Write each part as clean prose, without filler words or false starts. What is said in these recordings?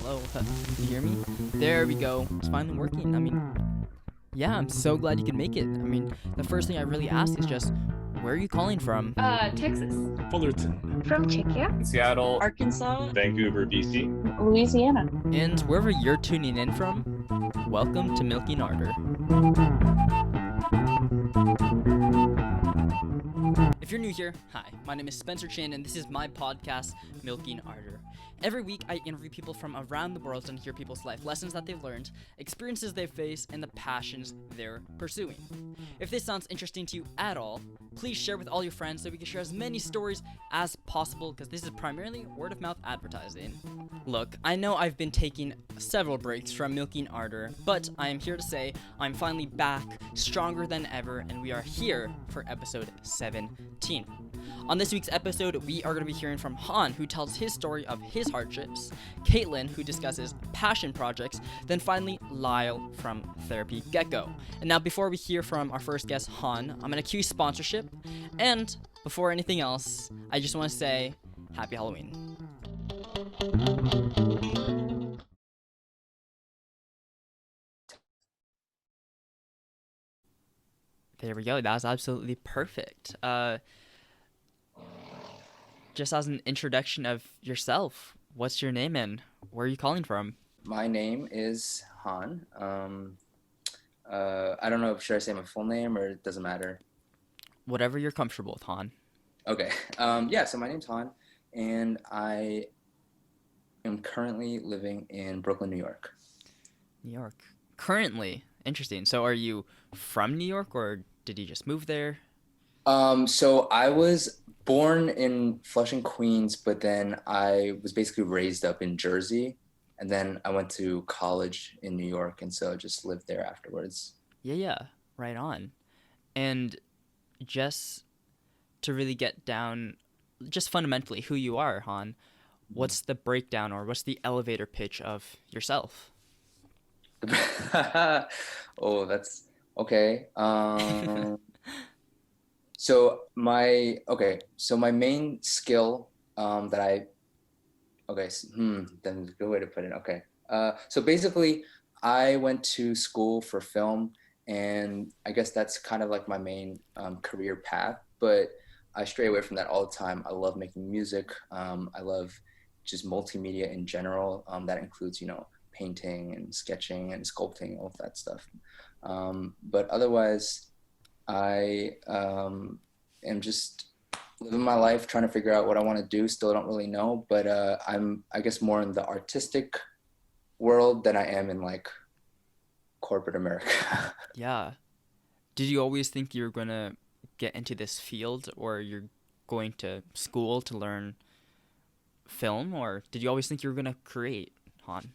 Hello. Can you hear me? There we go. It's finally working. Yeah, I'm so glad you could make it. The first thing I really ask is just, where are you calling from? Texas. Fullerton. From Czechia. Seattle. Arkansas. Vancouver, BC. Louisiana. And wherever you're tuning in from, welcome to Milking Ardor. If you're new here, hi, my name is Spencer Chin, and this is my podcast, Milking Ardor. Every week, I interview people from around the world and hear people's life lessons that they've learned, experiences they've faced, and the passions they're pursuing. If this sounds interesting to you at all, please share with all your friends so we can share as many stories as possible, because this is primarily word-of-mouth advertising. Look, I know I've been taking several breaks from Milking Ardor, but I am here to say I'm finally back, stronger than ever, and we are here for episode 17. On this week's episode, we are going to be hearing from Hahn, who tells his story of his hardships, Kaitlyn, who discusses passion projects, then finally Lyle from Therapy Gecko. And now before we hear from our first guest, Hahn, I'm going to cue sponsorship, and before anything else, I just want to say Happy Halloween. There we go, that was absolutely perfect. Just as an introduction of yourself, what's your name and where are you calling from? My name is Hahn. I don't know, should I say my full name or it doesn't matter? Whatever you're comfortable with, Hahn. Okay. So my name's Hahn, and I am currently living in Brooklyn, New York. New York. Currently? Interesting. So are you from New York or did you just move there? So I was born in Flushing, Queens, but then I was basically raised up in Jersey, and then I went to college in New York, and so I just lived there afterwards. Yeah, right on. And just to really get down, just fundamentally who you are, Hahn, what's the breakdown or what's the elevator pitch of yourself? Oh, that's okay. So my main skill then a good way to put it. Okay. So basically I went to school for film, and I guess that's kind of like my main career path, but I stray away from that all the time. I love making music. I love just multimedia in general. That includes, painting and sketching and sculpting, all of that stuff. But otherwise, I am just living my life, trying to figure out what I want to do. Still don't really know, but I'm, I guess, more in the artistic world than I am in like corporate America. Yeah. Did you always think you were going to get into this field, or you're going to school to learn film, or did you always think you were going to create, Hahn?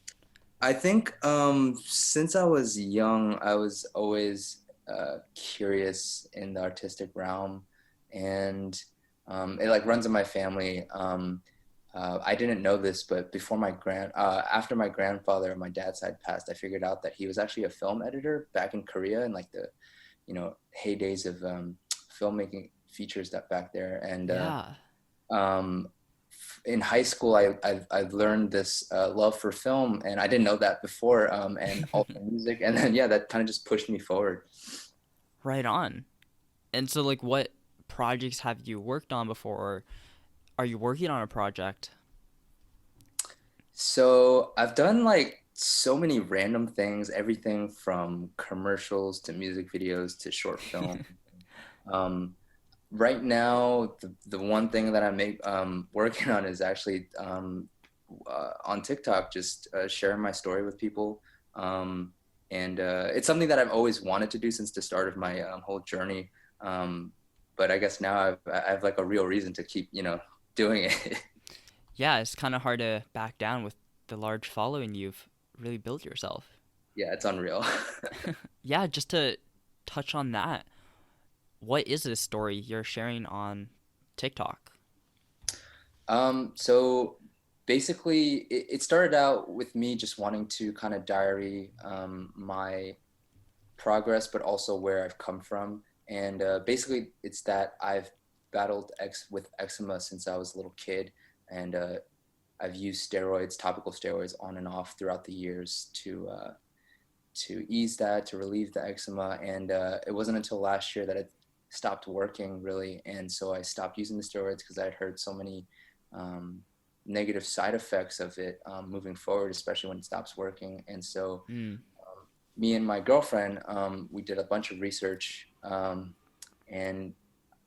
I think since I was young, I was always curious in the artistic realm, and it like runs in my family. I didn't know this, but after my grandfather on my dad's side passed, I figured out that he was actually a film editor back in Korea in like the, heydays of filmmaking features that back there. And in high school, I learned this love for film, and I didn't know that before, and also music, and then that kind of just pushed me forward. Right on. And so, like, what projects have you worked on before, or are you working on a project? So I've done like so many random things, everything from commercials to music videos to short film. Right now, the one thing that I'm working on is actually on TikTok, just sharing my story with people. And it's something that I've always wanted to do since the start of my whole journey. But I guess now I have like a real reason to keep, doing it. Yeah, it's kind of hard to back down with the large following you've really built yourself. Yeah, it's unreal. Yeah, just to touch on that, what is this story you're sharing on TikTok? So basically it started out with me just wanting to kind of diary my progress, but also where I've come from. And basically it's that I've battled with eczema since I was a little kid. And I've used steroids, topical steroids, on and off throughout the years to ease that, to relieve the eczema. And it wasn't until last year that it stopped working really, and so I stopped using the steroids because I had heard so many negative side effects of it moving forward, especially when it stops working. And so me and my girlfriend, we did a bunch of research, and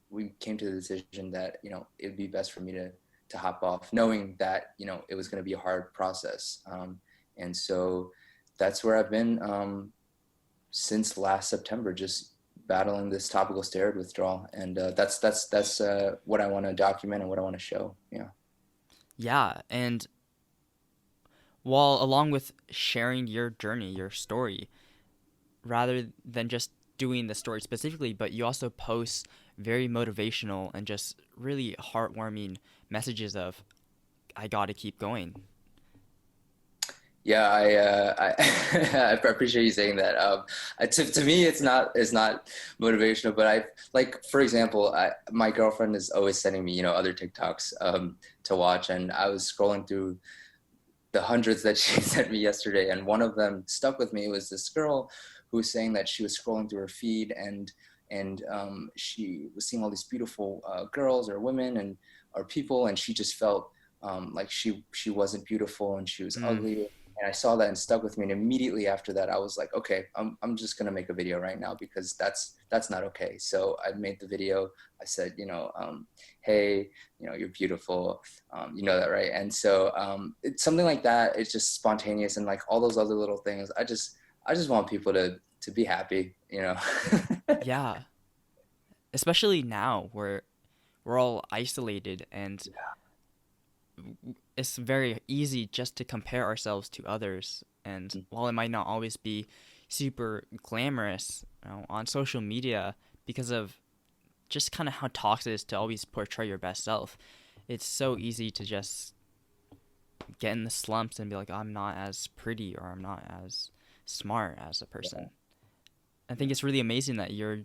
we came to the decision that, you know, it would be best for me to hop off, knowing that, you know, it was going to be a hard process. And so that's where I've been since last September, just battling this topical steroid withdrawal. And that's what I want to document and what I want to show. Yeah. Yeah, and while along with sharing your journey, your story, rather than just doing the story specifically, but you also post very motivational and just really heartwarming messages of, I gotta keep going. Yeah, I I appreciate you saying that. To me, it's not motivational, but I, like, for example, my girlfriend is always sending me, you know, other TikToks to watch, and I was scrolling through the hundreds that she sent me yesterday, and one of them stuck with me. It was this girl who was saying that she was scrolling through her feed, and she was seeing all these beautiful girls or women or people, and she just felt like she wasn't beautiful and she was ugly. And I saw that and stuck with me. And immediately after that, I was like, okay, I'm just gonna make a video right now, because that's not okay. So I made the video. I said, you know, hey, you know, you're beautiful. You know that, right? And so it's something like that. It's just spontaneous, and like all those other little things. I just want people to be happy, you know. Yeah, especially now where we're all isolated, and it's very easy just to compare ourselves to others. And while it might not always be super glamorous, you know, on social media, because of just kind of how toxic it is to always portray your best self, it's so easy to just get in the slumps and be like, I'm not as pretty, or I'm not as smart as a person. Yeah. I think it's really amazing that you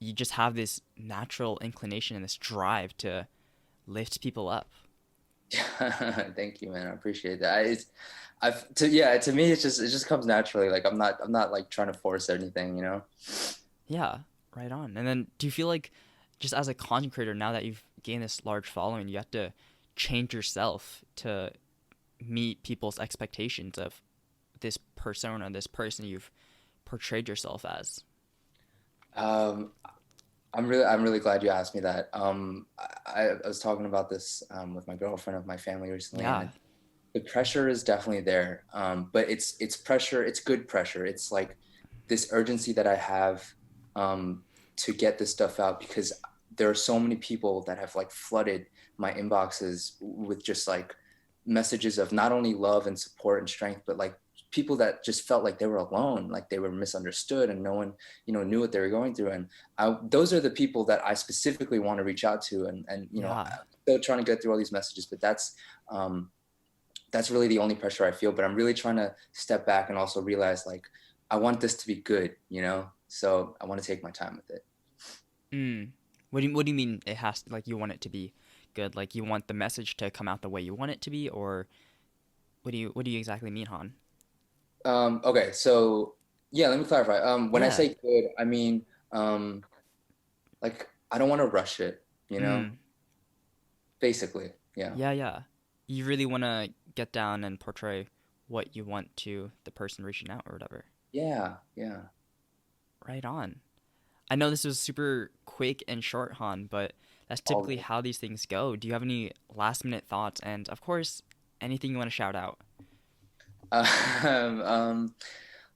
just have this natural inclination and this drive to lift people up. Thank you, man. I appreciate that. To me, it just comes naturally. Like I'm not like trying to force anything, you know? Yeah, right on. And then do you feel like, just as a content creator, now that you've gained this large following, you have to change yourself to meet people's expectations of this persona, this person you've portrayed yourself as? I'm really glad you asked me that. I was talking about this with my girlfriend of my family recently. Yeah. And the pressure is definitely there. But it's pressure. It's good pressure. It's like this urgency that I have to get this stuff out, because there are so many people that have like flooded my inboxes with just like messages of not only love and support and strength, but like people that just felt like they were alone, like they were misunderstood, and no one, you know, knew what they were going through. And those are the people that I specifically want to reach out to, and you know, I'm still trying to get through all these messages, but that's really the only pressure I feel. But I'm really trying to step back and also realize, like, I want this to be good, you know, so I want to take my time with it. What do you mean it has to, like, you want it to be good? Like, you want the message to come out the way you want it to be, or what do you exactly mean, Hahn? Okay, so yeah, let me clarify. When I say good, I mean, like, I don't want to rush it, you know? Basically, yeah. Yeah. You really want to get down and portray what you want to the person reaching out or whatever. Yeah. Right on. I know this was super quick and short, Hahn, but that's typically how these things go. Do you have any last minute thoughts? And of course, anything you want to shout out?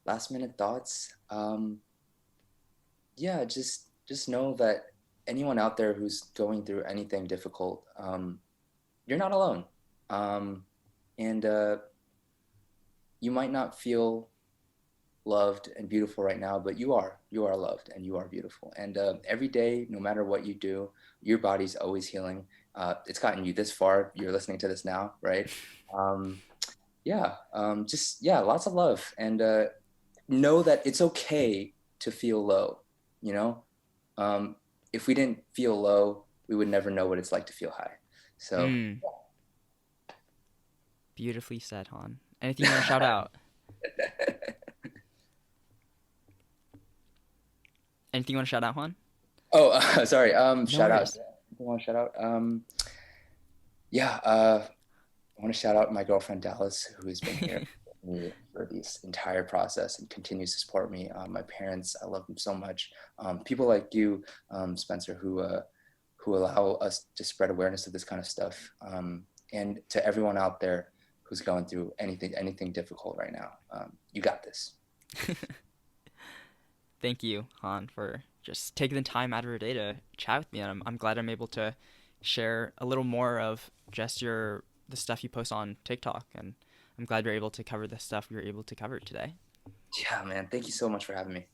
Last minute thoughts. Yeah, just know that anyone out there who's going through anything difficult, you're not alone. And you might not feel loved and beautiful right now, but you are loved and you are beautiful. And every day, no matter what you do, your body's always healing. It's gotten you this far. You're listening to this now, right? Lots of love, and know that it's okay to feel low. You know, if we didn't feel low, we would never know what it's like to feel high. So Beautifully said, Hahn. Anything you want to shout out? Anything you want to shout out, Hahn? Oh, sorry. Shout out. worries. I want to shout out. I want to shout out my girlfriend Dallas, who has been here with me for this entire process and continues to support me. My parents, I love them so much. People like you, Spencer, who allow us to spread awareness of this kind of stuff. And to everyone out there who's going through anything difficult right now, you got this. Thank you, Hahn, for just taking the time out of your day to chat with me. And I'm glad I'm able to share a little more of just the stuff you post on TikTok. And I'm glad you're able to cover the stuff we were able to cover today. Yeah, man. Thank you so much for having me.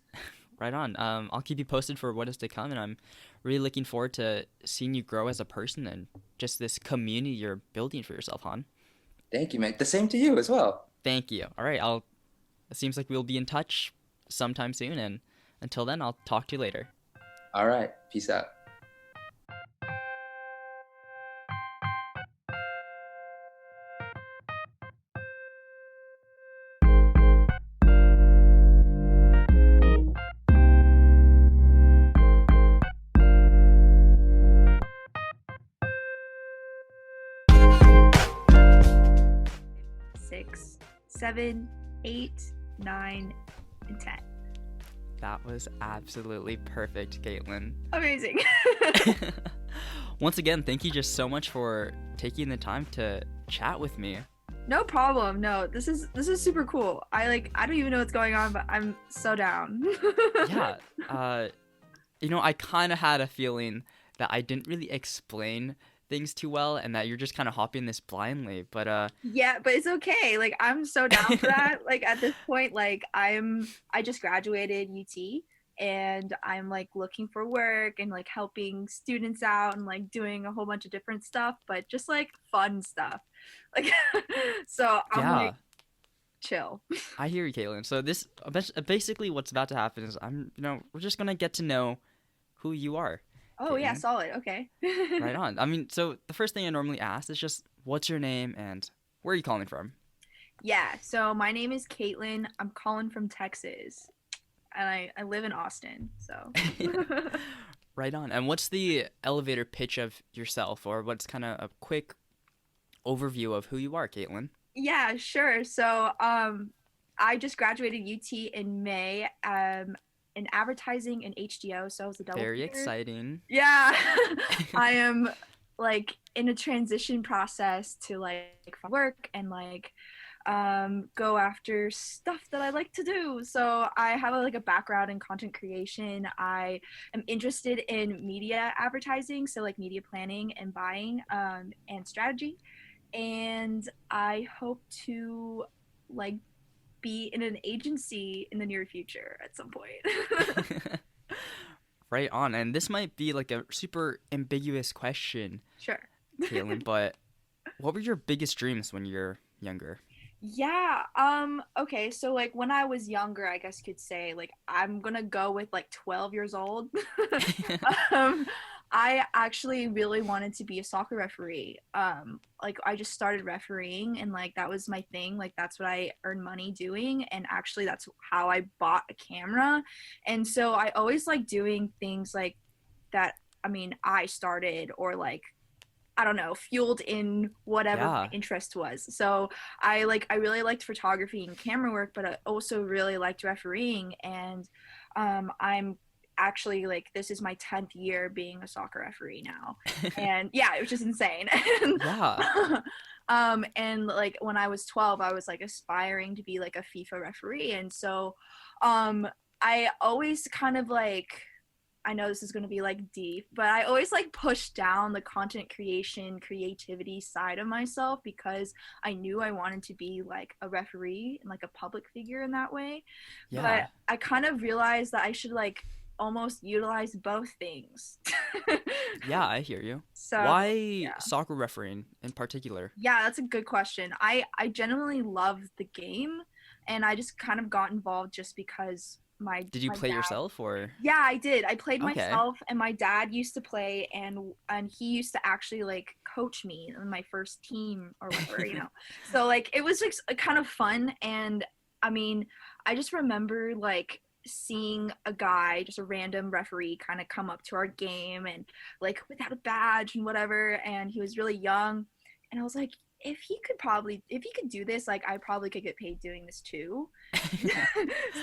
Right on. I'll keep you posted for what is to come. And I'm really looking forward to seeing you grow as a person and just this community you're building for yourself, Hahn. Thank you, man. The same to you as well. Thank you. All right. It seems like we'll be in touch sometime soon. And until then, I'll talk to you later. All right. Peace out. Six, 7, 8, 9, and 10. That was absolutely perfect, Kaitlyn. Amazing. Once again, thank you just so much for taking the time to chat with me. No problem. No, this is super cool. I don't even know what's going on, but I'm so down. Yeah. I kind of had a feeling that I didn't really explain things too well and that you're just kind of hopping this blindly, but yeah, but it's okay. Like, I'm so down for that. Like, at this point, like, I just graduated UT and I'm like looking for work and like helping students out and like doing a whole bunch of different stuff, but just like fun stuff. Like, so I'm like, chill. I hear you, Kaitlyn. So this basically what's about to happen is we're just gonna get to know who you are. Oh, yeah, solid. Okay. Right on. I mean, so the first thing I normally ask is just, what's your name and where are you calling from? Yeah, so my name is Kaitlyn. I'm calling from Texas, and I live in Austin, so. Right on. And what's the elevator pitch of yourself, or what's kind of a quick overview of who you are, Kaitlyn? Yeah, sure. So I just graduated UT in May. In advertising and HDO, so I was a double Very major. exciting. Yeah. I am like in a transition process to like work and like go after stuff that I like to do. So I have a background in content creation. I am interested in media advertising, so like media planning and buying and strategy, and I hope to like be in an agency in the near future at some point. Right on. And this might be like a super ambiguous question, Sure. Kaitlyn, but what were your biggest dreams when you're younger? Yeah, okay, so like when I was younger, I guess you could say like I'm gonna go with like 12 years old. I actually really wanted to be a soccer referee. Like I just started refereeing and like that was my thing. Like that's what I earned money doing, and actually that's how I bought a camera. And so I always like doing things like that. I mean, I started or like I don't know, fueled in whatever my interest was. So I really liked photography and camera work, but I also really liked refereeing. And I'm actually like, this is my 10th year being a soccer referee now. And yeah, it was just insane. And like when I was 12, I was like aspiring to be like a FIFA referee. And so I always kind of like, I know this is going to be like deep, but I always like pushed down the content creation, creativity side of myself because I knew I wanted to be like a referee and like a public figure in that way. Yeah. But I kind of realized that I should like almost utilize both things. Yeah, I hear you. So why soccer refereeing in particular? Yeah, that's a good question. I genuinely love the game, and I just kind of got involved just because Did you my play dad. yourself or? Yeah, I did. I played Okay. myself, and my dad used to play, and he used to actually like coach me in my first team or whatever, you know. So like it was just kind of fun, and I mean, I just remember like seeing a guy, just a random referee, kind of come up to our game and like without a badge and whatever, and he was really young, and I was like, if he could do this, like I probably could get paid doing this too.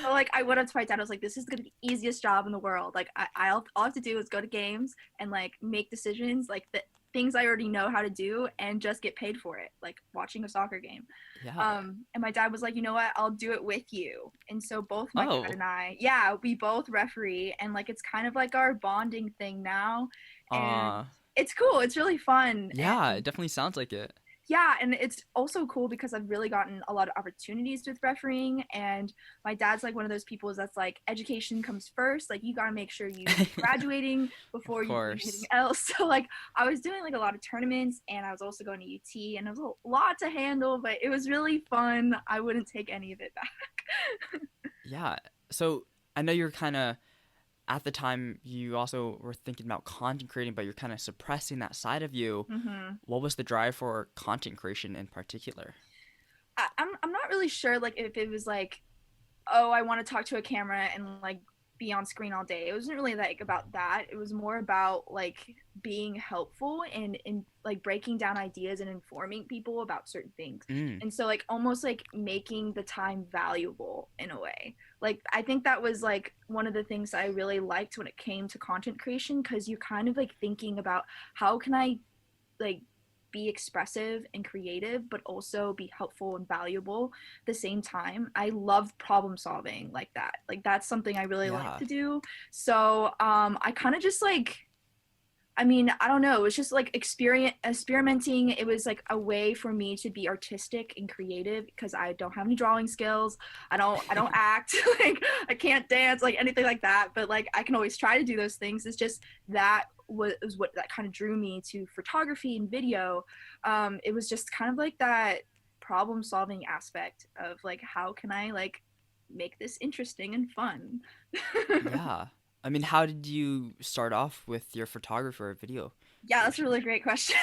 So like I went up to my dad. I was like, "This is gonna be the easiest job in the world. Like all I have to do is go to games and like make decisions, like the things I already know how to do, and just get paid for it, like watching a soccer game." Yeah. And my dad was like, "You know what? I'll do it with you." And so both my Oh. dad and I, yeah, we both referee, and like it's kind of like our bonding thing now, and it's cool. It's really fun. Yeah, And it definitely sounds like it. yeah, and it's also cool because I've really gotten a lot of opportunities with refereeing, and my dad's like one of those people that's like education comes first, like you got to make sure you graduating before Of you do anything course. else. So like I was doing like a lot of tournaments, and I was also going to UT, and it was a lot to handle, but it was really fun. I wouldn't take any of it back. Yeah. So I know you're kind of at the time you also were thinking about content creating, but you're kind of suppressing that side of you. Hmm. What was the drive for content creation in particular? I'm not really sure like if it was like, oh, I want to talk to a camera and like be on screen all day. It wasn't really like about that. It was more about like being helpful and in like breaking down ideas and informing people about certain things. Mm. And so like almost like making the time valuable in a way. Like I think that was like one of the things I really liked when it came to content creation, because you're kind of like thinking about how can I like be expressive and creative but also be helpful and valuable at the same time. I love problem solving like that. Like that's something I really like Yeah. to do. So I kind of just like, I mean, I don't know, it was just like experimenting. It was like a way for me to be artistic and creative because I don't have any drawing skills. I don't act, like I can't dance, like anything like that, but like I can always try to do those things. It's just that was what that kind of drew me to photography and video. It was just kind of like that problem solving aspect of like how can I like make this interesting and fun. Yeah. I mean, how did you start off with your photography or video Yeah, that's a creation? really great question.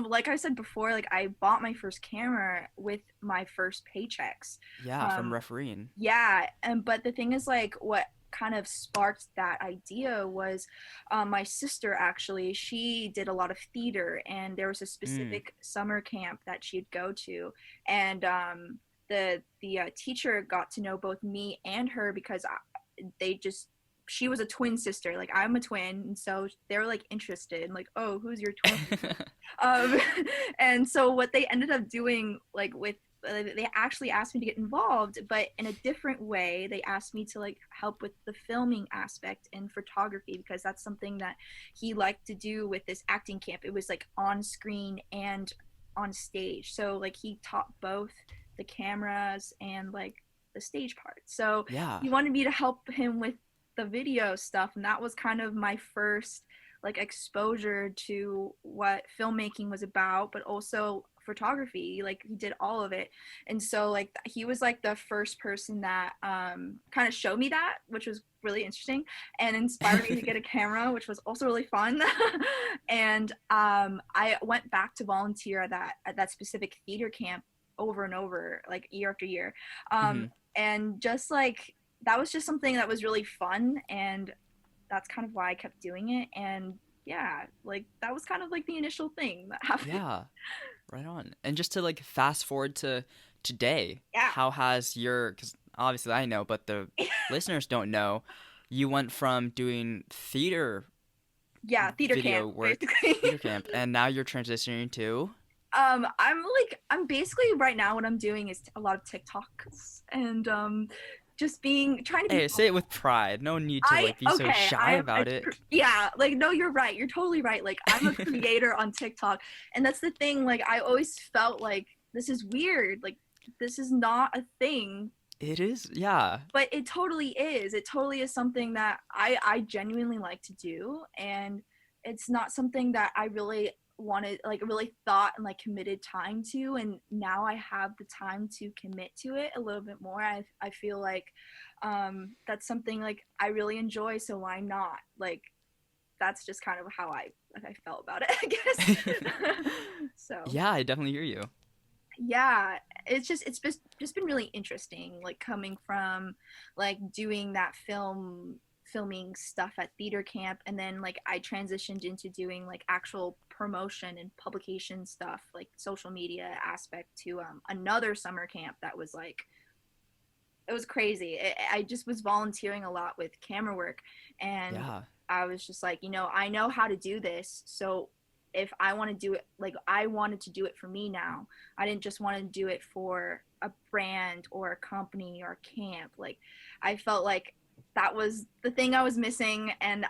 Like I said before, like I bought my first camera with my first paychecks. Yeah, from Um, refereeing. yeah, and but the thing is, like, what kind of sparked that idea was my sister actually. She did a lot of theater, and there was a Mm. specific summer camp that she'd go to, and the teacher got to know both me and her because they just she was a twin sister, like I'm a twin, and so they were like interested, like, oh, who's your twin? um and so what they ended up doing like with they actually asked me to get involved, but in a different way. They asked me to like help with the filming aspect and photography because that's something that he liked to do with this acting camp. It was like on screen and on stage, so like he taught both the cameras and like the stage part. So Yeah. he wanted me to help him with the video stuff, and that was kind of my first like exposure to what filmmaking was about, but also photography. Like he did all of it, and so like he was like the first person that kind of showed me that, which was really interesting and inspired me to get a camera, which was also really fun. And I went back to volunteer at that specific theater camp over and over, like year after year. Hmm. And just like that was just something that was really fun, and that's kind of why I kept doing it. And yeah, like that was kind of like the initial thing that happened. Yeah. Right on. And just to like fast forward to today, Yeah. how has your, because obviously I know, but the listeners don't know, you went from doing theater Yeah, theater camp video work, basically. theater camp, and now you're transitioning to. I'm basically right now what I'm doing is a lot of TikToks and just being trying to be Hey, say it with pride. No need to I like be so okay. shy about it. Yeah, like no, you're right. You're totally right. Like I'm a creator on TikTok, and that's the thing. Like I always felt like this is weird. Like this is not a thing, It is, yeah. but it totally is. It totally is something that I genuinely like to do, and it's not something that I really wanted, like really thought and like committed time to, and now I have the time to commit to it a little bit more. I feel like that's something like I really enjoy, so why not? Like that's just kind of how I felt about it, I guess. So Yeah, I definitely hear you. yeah, it's just been really interesting, like coming from like doing that filming stuff at theater camp, and then like I transitioned into doing like actual promotion and publication stuff, like social media aspect, to another summer camp that was like, it was crazy. I just was volunteering a lot with camera work, and Yeah. I was just like, you know, I know how to do this, so if I want to do it, like I wanted to do it for me now. I didn't just want to do it for a brand or a company or a camp. Like I felt like that was the thing I was missing, and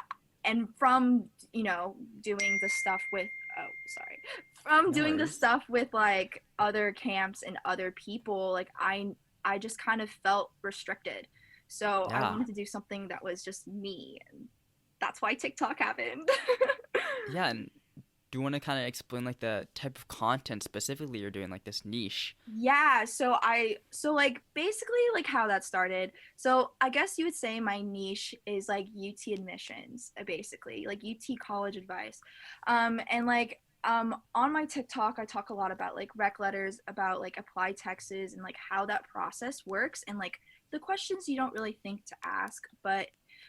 from, you know, doing the stuff with, oh sorry, from No doing the worries. stuff with like other camps and other people, like I just kind of felt restricted. So I Yeah. wanted to do something that was just me, and that's why TikTok happened. Yeah, and do you want to kind of explain like the type of content specifically you're doing, like this niche? Yeah, so like basically like how that started. So I guess you would say my niche is like UT admissions, basically like UT college advice. And like on my TikTok I talk a lot about like rec letters, about like apply Texas, and like how that process works, and like the questions you don't really think to ask, but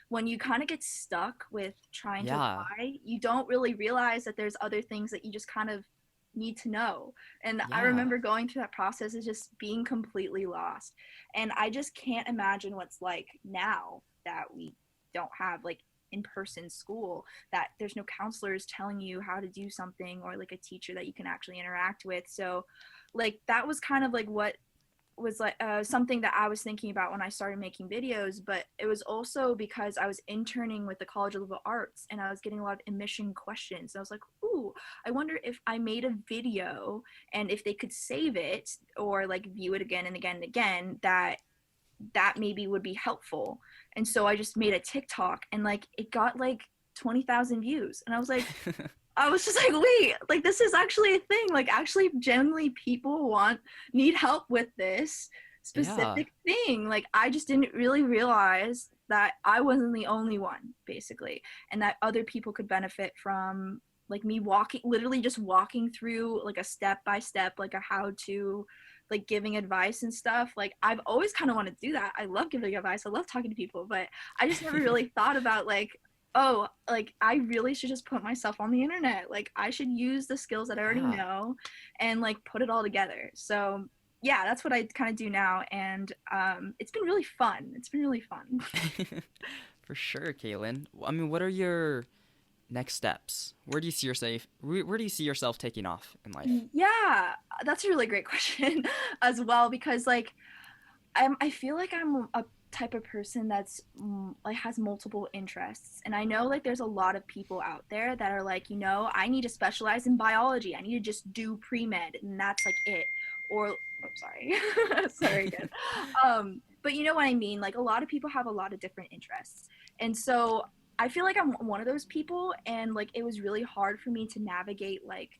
when you kind of get stuck with trying to Yeah. apply, you don't really realize that there's other things that you just kind of need to know. And I Yeah. remember going through that process is just being completely lost. And I just can't imagine what's like now that we don't have like in-person school, that there's no counselors telling you how to do something, or like a teacher that you can actually interact with. So like that was kind of like what was like something that I was thinking about when I started making videos, but it was also because I was interning with the College of Liberal Arts, and I was getting a lot of admission questions. And I was like, ooh, I wonder if I made a video and if they could save it or like view it again and again and again, that maybe would be helpful. And so I just made a TikTok, and like it got like 20,000 views, and I was just like, wait, like this is actually a thing. Like actually genuinely people need help with this Yeah. specific thing. Like I just didn't really realize that I wasn't the only one, basically, and that other people could benefit from like me literally just walking through like a step by step, like a how to, like giving advice and stuff. Like I've always kind of wanted to do that. I love giving advice. I love talking to people, but I just never really thought about like, oh, like I really should just put myself on the internet. Like I should use the skills that I already Yeah. know and like put it all together. So yeah, that's what I kind of do now, and it's been really fun. It's been really fun. For sure, Kaitlyn. I mean, what are your next steps? Where do you see yourself? Where do you see yourself taking off in life? Yeah, that's a really great question as well, because like I feel like I'm a type of person that's like has multiple interests, and I know like there's a lot of people out there that are like, you know, I need to specialize in biology, I need to just do pre-med and that's like it, or oh sorry, sorry again. But you know what I mean, like a lot of people have a lot of different interests, and so I feel like I'm one of those people, and like it was really hard for me to navigate like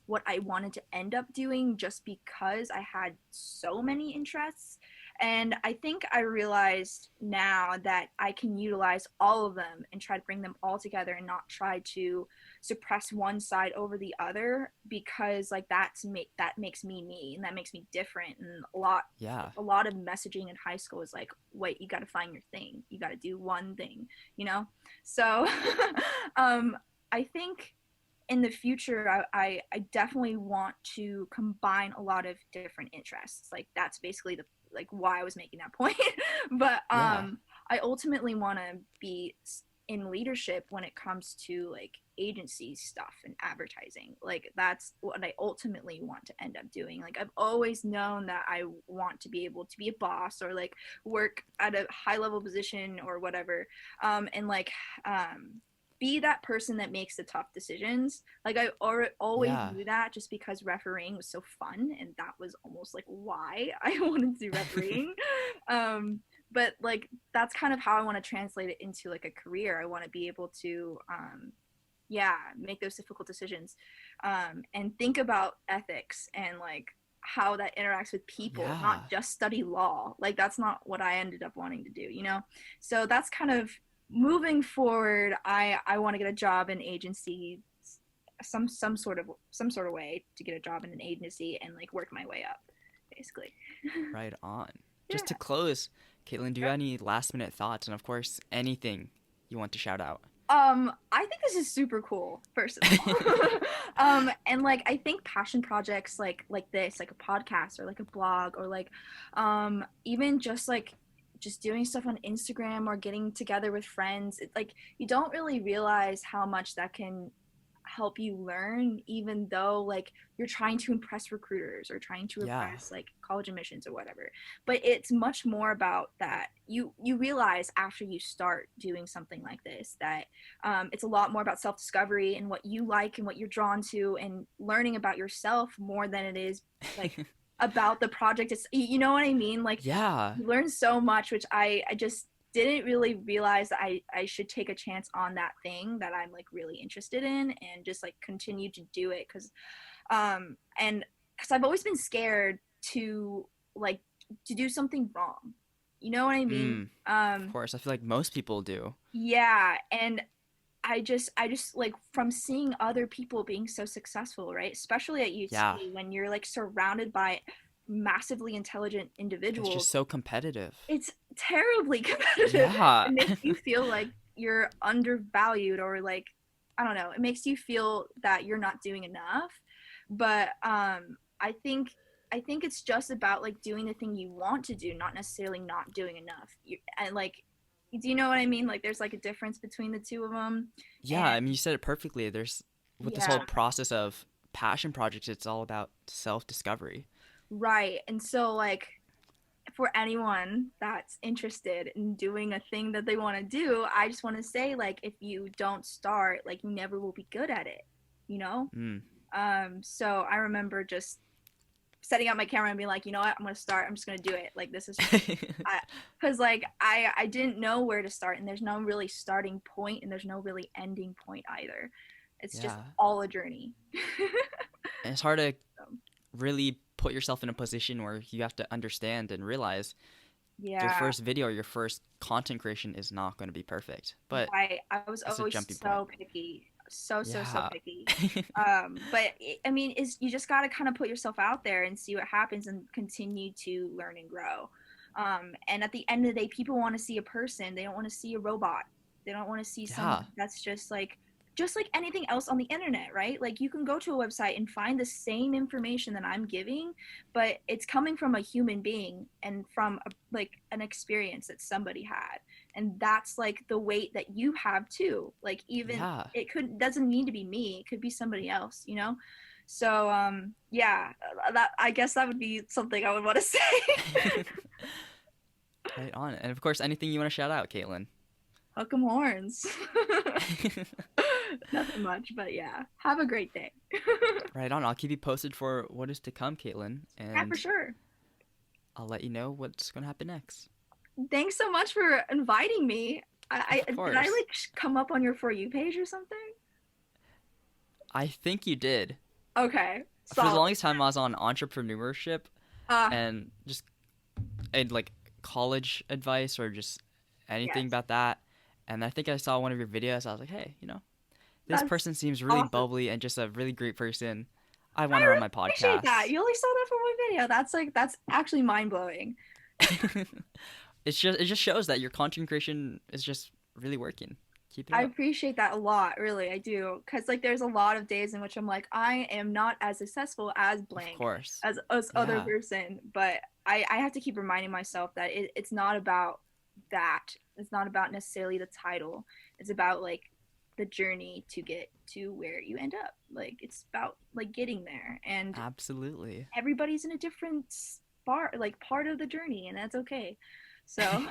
what I wanted to end up doing, just because I had so many interests. And I think I realized now that I can utilize all of them and try to bring them all together, and not try to suppress one side over the other, because like that makes me, and that makes me different. And Yeah. a lot of messaging in high school is like, wait, you got to find your thing, you got to do one thing, you know. So I think in the future, I definitely want to combine a lot of different interests. Like that's basically the like why I was making that point. But Yeah. I ultimately want to be in leadership when it comes to like agency stuff and advertising. Like that's what I ultimately want to end up doing. Like I've always known that I want to be able to be a boss, or like work at a high level position or whatever, and like be that person that makes the tough decisions. Like I always Yeah. knew that, just because refereeing was so fun, and that was almost like why I wanted to do refereeing. But like that's kind of how I want to translate it into like a career. I want to be able to yeah, make those difficult decisions. and think about ethics and like how that interacts with people, Yeah. not just study law. Like that's not what I ended up wanting to do, you know? So that's kind of moving forward. I want to get a job in agency, some sort of way to get a job in an agency and like work my way up, basically. Right on. Just Yeah. to close, Kaitlyn, do you have any last minute thoughts? And of course, anything you want to shout out? I think this is super cool, first of all. And like I think passion projects like this, like a podcast or like a blog or like even just doing stuff on Instagram or getting together with friends, like you don't really realize how much that can help you learn, even though like you're trying to impress recruiters or trying to Yeah. impress like college admissions or whatever. But it's much more about that you realize after you start doing something like this that it's a lot more about self-discovery and what you like and what you're drawn to and learning about yourself more than it is like about the project. It's, you know what I mean? Like Yeah. you learn so much, which I just didn't really realize that I should take a chance on that thing that I'm like really interested in and just like continue to do it because I've always been scared to like to do something wrong, you know what I mean? Of course, I feel like most people do. Yeah, and I just like from seeing other people being so successful, right, especially at UT, Yeah. when you're like surrounded by massively intelligent It's individuals, just so competitive. it's terribly competitive. Yeah. It makes you feel like you're undervalued or like, I don't know, it makes you feel that you're not doing enough. But I think it's just about like doing the thing you want to do, not necessarily not doing enough. And like, do you know what I mean? Like there's like a difference between the two of them. Yeah, I mean, you said it perfectly. There's with this whole Yeah. process of passion projects, it's all about self-discovery. Right. And so like for anyone that's interested in doing a thing that they want to do, I just want to say like if you don't start, like you never will be good at it, you know? So I remember just setting up my camera and being like, you know what, I'm gonna start, I'm just gonna do it, like this is because like I didn't know where to start, and there's no really starting point and there's no really ending point either. It's just Yeah. all a journey. And it's hard to really put yourself in a position where you have to understand and realize your Yeah. first video or your first content creation is not going to be perfect. But I was it's a always jumping so picky, so Yeah. picky. But I mean, is you just got to kind of put yourself out there and see what happens and continue to learn and grow. And at the end of the day, people want to see a person. They don't want to see a robot. They don't want to see someone that's just like anything else on the internet, right? Like you can go to a website and find the same information that I'm giving, but it's coming from a human being and from like an experience that somebody had. And that's like the weight that you have too. Like even it doesn't need to be me. It could be somebody else, you know? So yeah, that I guess that would be something I would want to say. Right on. And of course, anything you want to shout out, Kaitlyn? Hook 'em horns. Nothing much, but yeah. Have a great day. Right on. I'll keep you posted for what is to come, Kaitlyn. And Yeah, for sure. I'll let you know what's going to happen next. Thanks so much for inviting me. Of course. Did I like come up on your For You page or something? I think you did. Okay. For the longest time, I was on entrepreneurship and just like college advice or just anything about that. And I think I saw one of your videos. I was like, hey, this person seems really bubbly and just a really great person. I want her on my podcast. I appreciate that. You only saw that from one video. That's actually mind blowing. It just shows that your content creation is just really working. Keep it up. I appreciate that a lot, really. I do, because like there's a lot of days in which I'm like, I am not as successful as blank, of course, as other person, but I have to keep reminding myself that it's not about that. It's not about necessarily the title. It's about like the journey to get to where you end up. Like it's about like getting there, and absolutely everybody's in a different part of the journey, and that's okay. So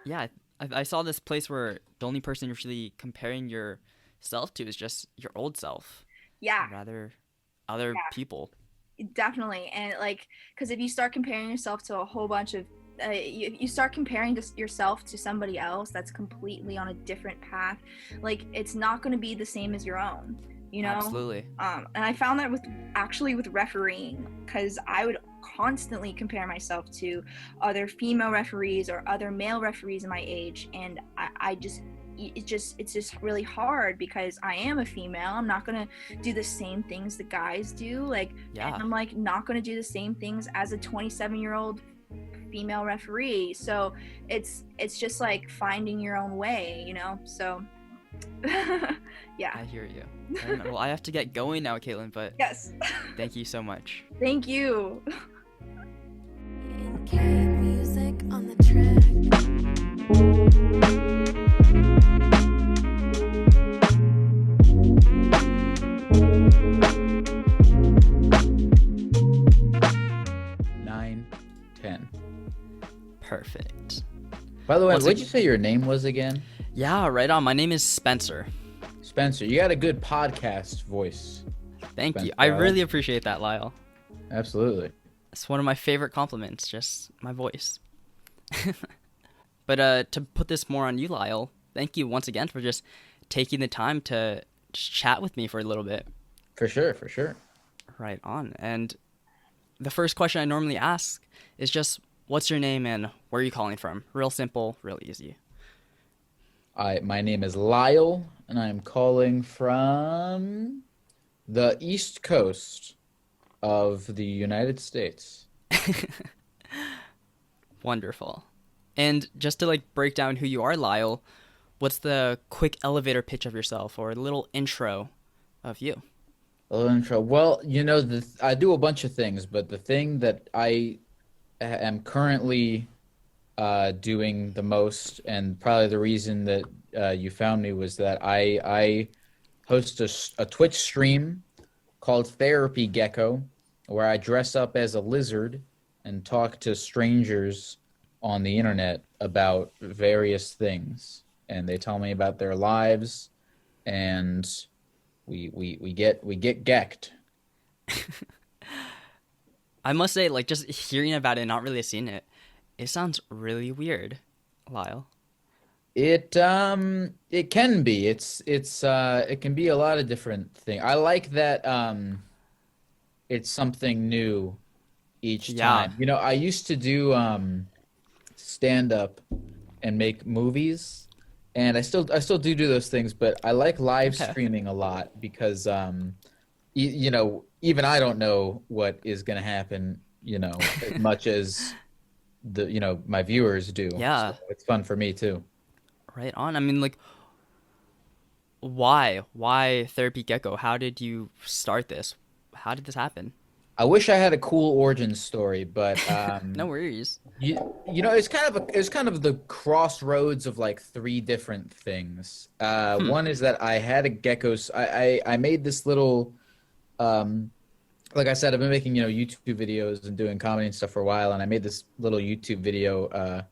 yeah, I saw this place where the only person you're really comparing yourself to is just your old self. Yeah. Rather other people. Definitely. And like, because if you start comparing yourself to a whole bunch of you start comparing yourself to somebody else that's completely on a different path, like it's not going to be the same as your own. you know? Absolutely. And I found that with refereeing, because I would constantly compare myself to other female referees or other male referees in my age, and it's just really hard because I am a female. I'm not gonna do the same things the guys do, like, Yeah. and I'm like not gonna do the same things as a 27-year-old female referee. So it's just like finding your own way, you know? So yeah. I hear you. And, well, I have to get going now, Kaitlyn, but Yes. thank you so much. Thank you. Music on the track. Perfect. By the way, Once what'd you say your name was again? Yeah, right on. My name is Spencer. Spencer. You got a good podcast voice. Thank you. Spencer, I Lyle. really appreciate that, Lyle. Absolutely. It's one of my favorite compliments, just my voice. But to put this more on you, Lyle, thank you once again for just taking the time to just chat with me for a little bit. For sure, for sure. Right on. And the first question I normally ask is just, what's your name and where are you calling from? Real simple, real easy. My name is Lyle, and I'm calling from the East Coast of the United States. Wonderful. And just to like break down who you are, Lyle, what's the quick elevator pitch of yourself or a little intro of you? A little intro. Well, you know, I do a bunch of things, but the thing that I am currently doing the most, and probably the reason that you found me, was that I host a Twitch stream called Therapy Gecko, where I dress up as a lizard and talk to strangers on the internet about various things, and they tell me about their lives, and we get gecked. I must say, like, just hearing about it, not really seeing it, it sounds really weird, Lyle. It can be. It can be a lot of different things. I like that it's something new each Yeah. time. You know, I used to do stand up and make movies, and I still do those things, but I like live Okay. streaming a lot because you know, even I don't know what is going to happen, you know, as much as my viewers do. Yeah. So it's fun for me too. Right on. I mean, like, why Therapy Gecko? How did you start this? How did this happen? I wish I had a cool origin story, but No worries. you know, it's kind of the crossroads of like three different things. One is that I had a gecko. I made this little, like I said, I've been making, you know, YouTube videos and doing comedy and stuff for a while, and I made this little YouTube video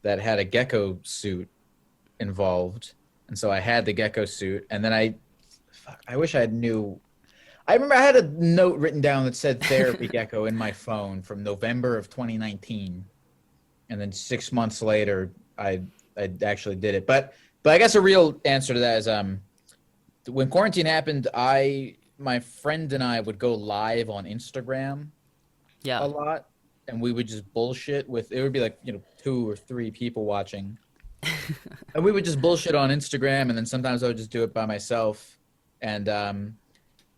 that had a gecko suit involved, and so I had the gecko suit, and then I wish I knew. I remember I had a note written down that said Therapy Gecko in my phone from November of 2019, and then 6 months later, I actually did it. But I guess a real answer to that is when quarantine happened, my friend and I would go live on Instagram Yeah. a lot, and we would just bullshit with. It would be like, you know, 2 or 3 people watching, and we would just bullshit on Instagram, and then sometimes I would just do it by myself, and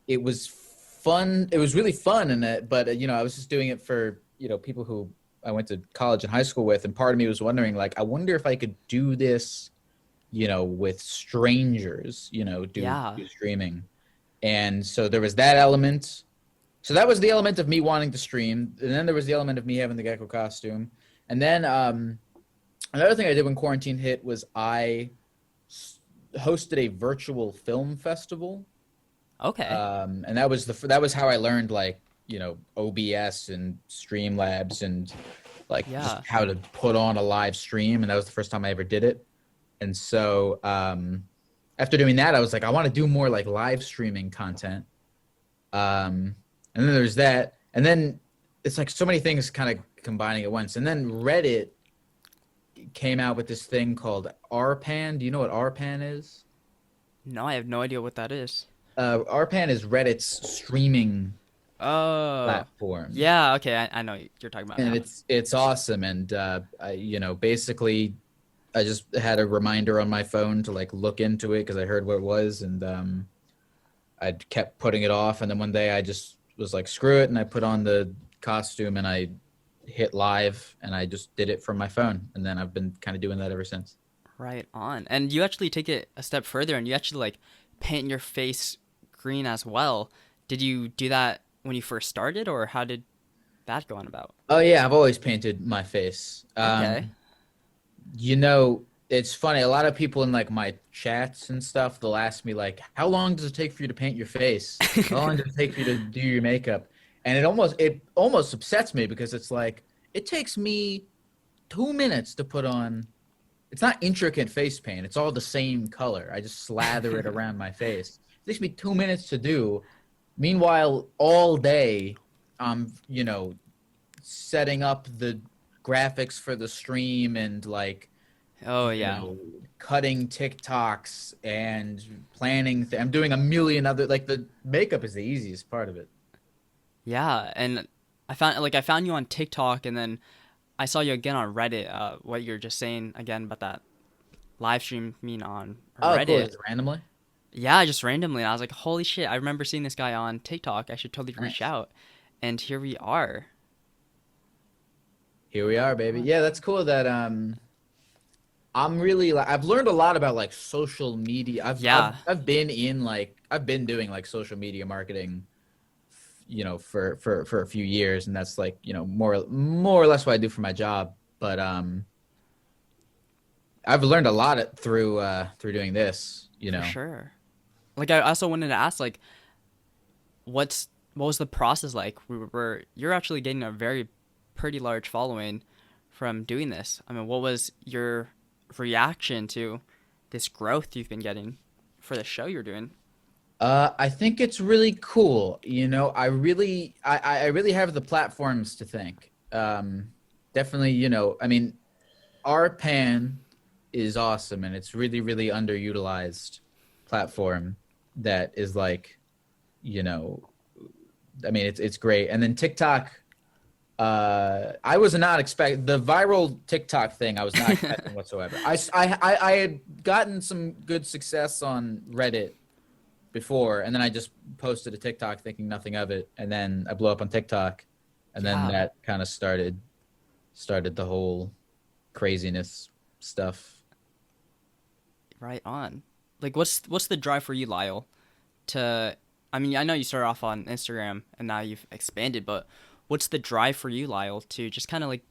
it was fun. It was really fun, but you know, I was just doing it for, you know, people who I went to college and high school with, and part of me was wondering, like, I wonder if I could do this, you know, with strangers, you know, do streaming. And so there was that element. So that was the element of me wanting to stream, and then there was the element of me having the gecko costume, and then another thing I did when quarantine hit was I hosted a virtual film festival. Okay. And that was how I learned, like, you know, OBS and Streamlabs and like just how to put on a live stream, and that was the first time I ever did it. And so after doing that, I was like, I want to do more like live streaming content. And then there's that, and then it's like so many things kind of combining at once. And then Reddit came out with this thing called RPAN. Do you know what RPAN is? No, I have no idea what that is. RPan is Reddit's streaming Oh. platform. Yeah. Okay. I know what you're talking about. And now. it's awesome. And basically, I just had a reminder on my phone to like look into it because I heard what it was, and I kept putting it off. And then one day I just was like, screw it, and I put on the costume and I hit live, and I just did it from my phone. And then I've been kind of doing that ever since. Right on. And you actually take it a step further, and you actually like paint your face green as well. Did you do that when you first started, or how did that go on about? Oh yeah, I've always painted my face. Okay. It's funny. A lot of people in like my chats and stuff, they'll ask me like, "How long does it take for you to paint your face? How long does it take for you to do your makeup?" And it almost upsets me because it's like it takes me 2 minutes to put on. It's not intricate face paint. It's all the same color. I just slather it around my face. It takes me 2 minutes to do. Meanwhile, all day, I'm setting up the graphics for the stream and like. Oh yeah. Cutting TikToks and planning. I'm doing a million other, like the makeup is the easiest part of it. Yeah, and I found you on TikTok, and then I saw you again on Reddit. What you're just saying again about that live stream on Reddit. Cool. Is it randomly? Yeah, just randomly. And I was like, holy shit! I remember seeing this guy on TikTok. I should totally reach Nice. out. And here we are. Here we are, baby. Yeah, that's cool. That I'm really like I've learned a lot about like social media. I've been doing like social media marketing, for a few years, and that's like more or less what I do for my job. But I've learned a lot through doing this. For sure. Like I also wanted to ask, like, what was the process like? You're actually getting a very pretty large following from doing this. I mean, what was your reaction to this growth you've been getting for the show you're doing? I think it's really cool. I really have the platforms to thank. Definitely, I mean, RPan is awesome, and it's really, really underutilized platform that is like, I mean, it's great. And then TikTok, I was not expecting the viral TikTok thing. I was not expecting whatsoever. I had gotten some good success on Reddit before, and then I just posted a TikTok thinking nothing of it, and then I blew up on TikTok, and then that kind of started the whole craziness stuff. Right on. Like, what's the drive for you, Lyle? I mean, I know you started off on Instagram and now you've expanded, but what's the drive for you, Lyle, to just kind of like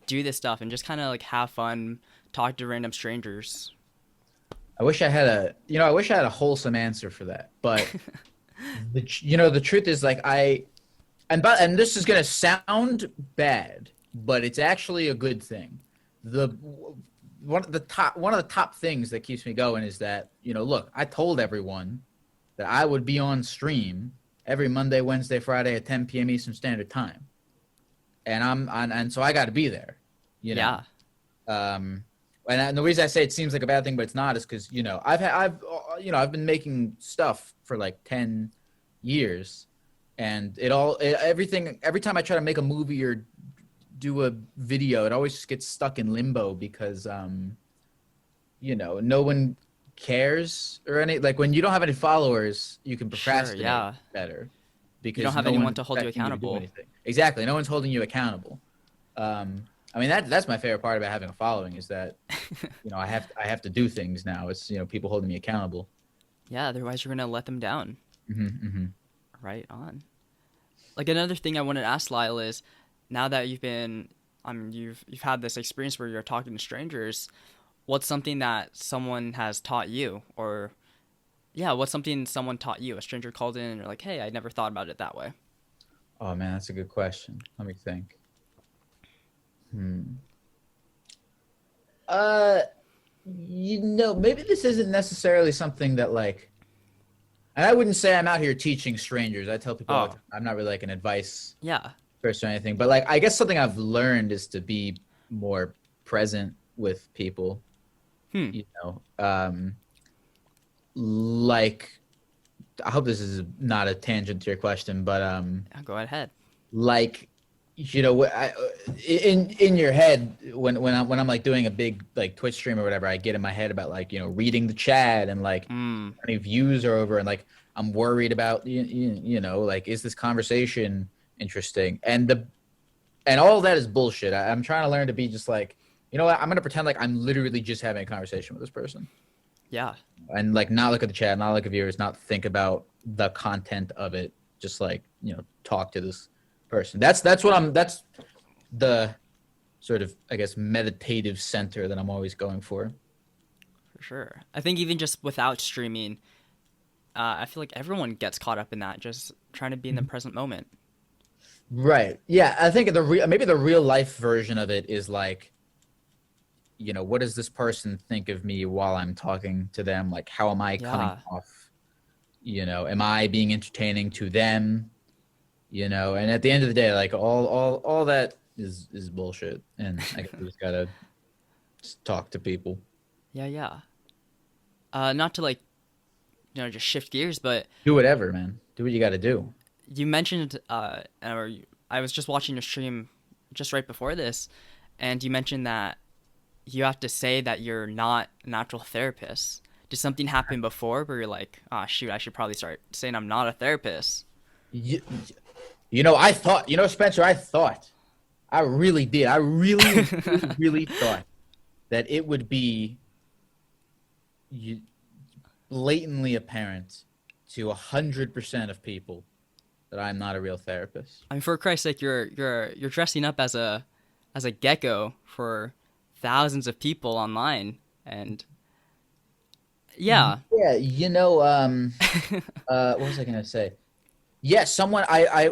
do this stuff and just kind of like have fun, talk to random strangers? I wish I had a wholesome answer for that, but the truth is like and this is gonna sound bad, but it's actually a good thing. One of the top things that keeps me going is that look, I told everyone that I would be on stream every Monday, Wednesday, Friday at 10 p.m. Eastern Standard Time, and so I got to be there. Yeah. And the reason I say it seems like a bad thing, but it's not, is because I've been making stuff for like 10 years, and every time I try to make a movie or do a video, it always just gets stuck in limbo because no one cares or any, like when you don't have any followers, you can procrastinate better because you don't have anyone to hold you accountable. Exactly, no one's holding you accountable. I mean, that's my favorite part about having a following is that I have to do things now. It's people holding me accountable. Yeah, otherwise you're gonna let them down. Mm-hmm. Right on. Like, another thing I wanted to ask Lyle is, now that you've had this experience where you're talking to strangers, what's something that someone has taught you, or what's something someone taught you? A stranger called in and you're like, hey, I never thought about it that way. Oh man, that's a good question. Let me think. Maybe this isn't necessarily something that like, and I wouldn't say I'm out here teaching strangers. I tell people all the time, I'm not really like an advice person or anything, but like, I guess something I've learned is to be more present with people. Like I hope this is not a tangent to your question, but Yeah, go ahead. like, you know, in your head when I'm like doing a big like Twitch stream or whatever, I get in my head about like, you know, reading the chat and like how many views are over, and like I'm worried about you know, like, is this conversation interesting? And all that is bullshit. I'm trying to learn to be just like, you know what, I'm gonna pretend like I'm literally just having a conversation with this person, Yeah. and like not look at the chat, not look at viewers, not think about the content of it, just like, you know, talk to this person. That's the sort of, I guess, meditative center that I'm always going for. For sure. I think even just without streaming, I feel like everyone gets caught up in that, just trying to be in the present moment. Right. Yeah, I think maybe the real life version of it is like, you know, what does this person think of me while I'm talking to them? Like, how am I coming Yeah. off? You know, am I being entertaining to them? You know, and at the end of the day, like all that is bullshit, and I guess we just gotta just talk to people. Yeah, yeah. Not to like, you know, just shift gears, but Do whatever, man. Do what you got to do. you mentioned, I was just watching your stream just right before this, and you mentioned that you have to say that you're not a natural therapist. Did something happen before where you're like, ah, shoot, I should probably start saying I'm not a therapist? You, you know, I thought, you know, Spencer, I really did. I really, really, really thought that it would be blatantly apparent to 100% of people that I'm not a real therapist. I mean, for Christ's sake, you're dressing up as a gecko for thousands of people online, and yeah. Yeah, you know, what was I gonna say? Yeah, someone I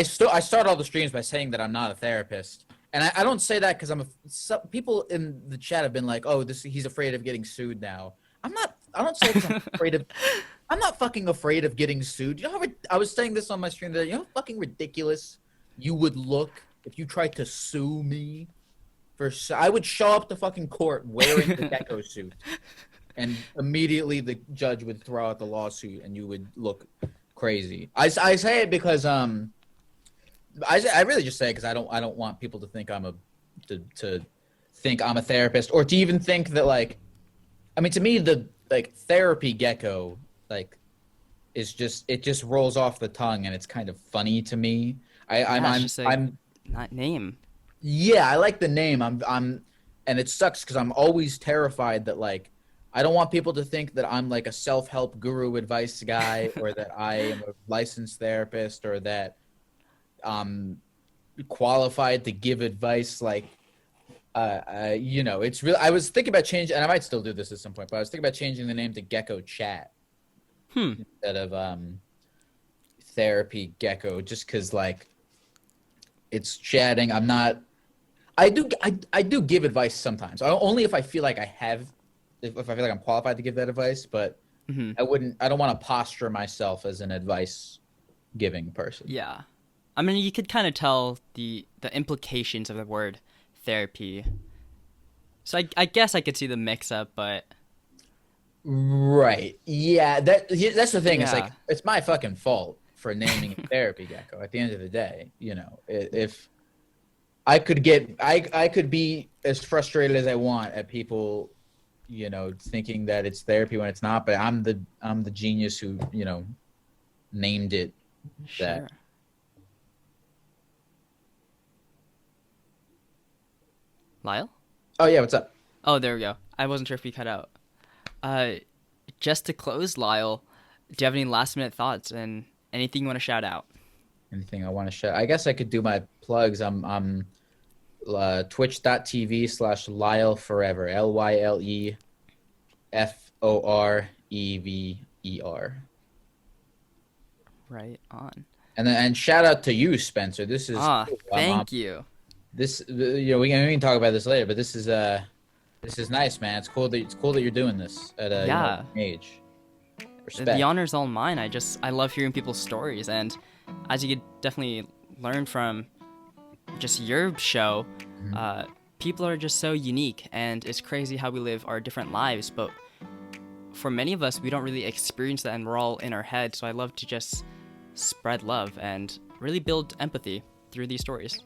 start all the streams by saying that I'm not a therapist, and I don't say that because some people in the chat have been like, oh, he's afraid of getting sued now. I'm not. I don't say it 'cause I'm afraid of. I'm not fucking afraid of getting sued. You know how I was saying this on my stream today. You know how fucking ridiculous you would look if you tried to sue me I would show up to fucking court wearing the gecko suit, and immediately the judge would throw out the lawsuit, and you would look crazy. I say it because I really just say it because I don't want people to think to think I'm a therapist, or to even think that, like, I mean, to me, the like Therapy Gecko, like, is just, it just rolls off the tongue, and it's kind of funny to me. I'm Not name. Yeah, I like the name. And it sucks because I'm always terrified that, like, I don't want people to think that I'm like a self-help guru advice guy, or that I am a licensed therapist, or that I'm qualified to give advice. Like, you know, it's real. I was thinking about changing, and I might still do this at some point, but I was thinking about changing the name to Gecko Chat instead of Therapy Gecko, just because, like, it's chatting. I'm not. I do give advice sometimes. Only if I feel like if I feel like I'm qualified to give that advice, but I don't want to posture myself as an advice giving person. Yeah. I mean, you could kind of tell the implications of the word therapy. So I guess I could see the mix up, but Right. Yeah, that's the thing. It's Yeah. like, it's my fucking fault for naming it Therapy Gecko at the end of the day. You know, if I could be as frustrated as I want at people, you know, thinking that it's therapy when it's not, but I'm the genius who, you know, named it that. sure. Lyle? Oh yeah, what's up? Oh, there we go. I wasn't sure if we cut out. Just to close, Lyle, do you have any last minute thoughts and anything you want to shout out? Anything I want to show? I guess I could do my plugs. I'm twitch.tv/Lyle Forever, LYLEFOREVER. Right on. And shout out to you, Spencer. This is cool. Thank you. This, you know, we can talk about this later, but this is nice, man. It's cool that you're doing this at a young age. Respect. The honor's all mine. I love hearing people's stories, and as you could definitely learn from just your show, people are just so unique, and it's crazy how we live our different lives, but for many of us, we don't really experience that, and we're all in our head. So I love to just spread love and really build empathy through these stories.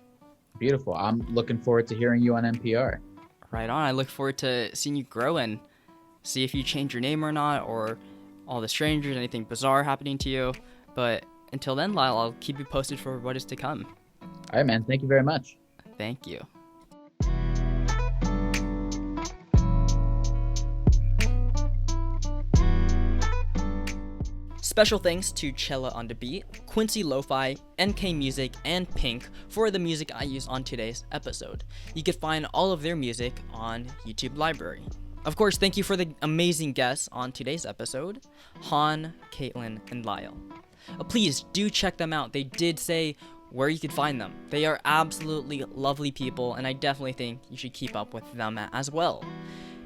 Beautiful. I'm looking forward to hearing you on NPR. Right on. I look forward to seeing you grow and see if you change your name or not, or all the strangers, anything bizarre happening to you. But until then, Lyle, I'll keep you posted for what is to come. All right, man. Thank you very much. Thank you. Special thanks to XelaOnDaBeat, QuincyLofi, NK Music, and Pink for the music I use on today's episode. You can find all of their music on YouTube Library. Of course, thank you for the amazing guests on today's episode, Hahn, Kaitlyn, and Lyle. Please do check them out. They did say where you could find them. They are absolutely lovely people, and I definitely think you should keep up with them as well.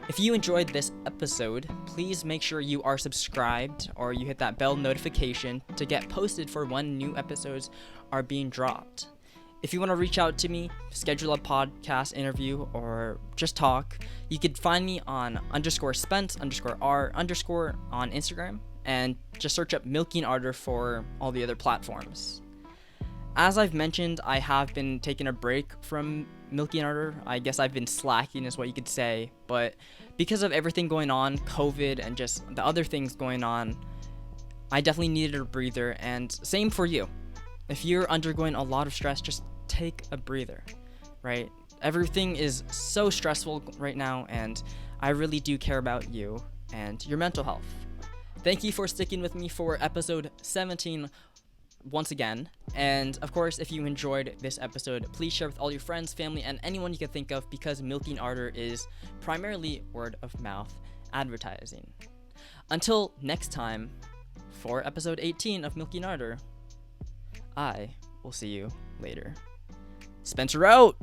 If you enjoyed this episode, please make sure you are subscribed or you hit that bell notification to get posted for when new episodes are being dropped. If you want to reach out to me, schedule a podcast interview, or just talk, you could find me on _Spence_R_ on Instagram, and just search up Milking Ardor for all the other platforms. As I've mentioned, I have been taking a break from Milking Ardor. I guess I've been slacking is what you could say, but because of everything going on, COVID and just the other things going on, I definitely needed a breather, and same for you. If you're undergoing a lot of stress, just take a breather, right? Everything is so stressful right now, and I really do care about you and your mental health. Thank you for sticking with me for episode 17 once again. And of course, if you enjoyed this episode, please share with all your friends, family, and anyone you can think of, because Milking Ardor is primarily word of mouth advertising. Until next time, for episode 18 of Milking Ardor, I will see you later. Spencer out!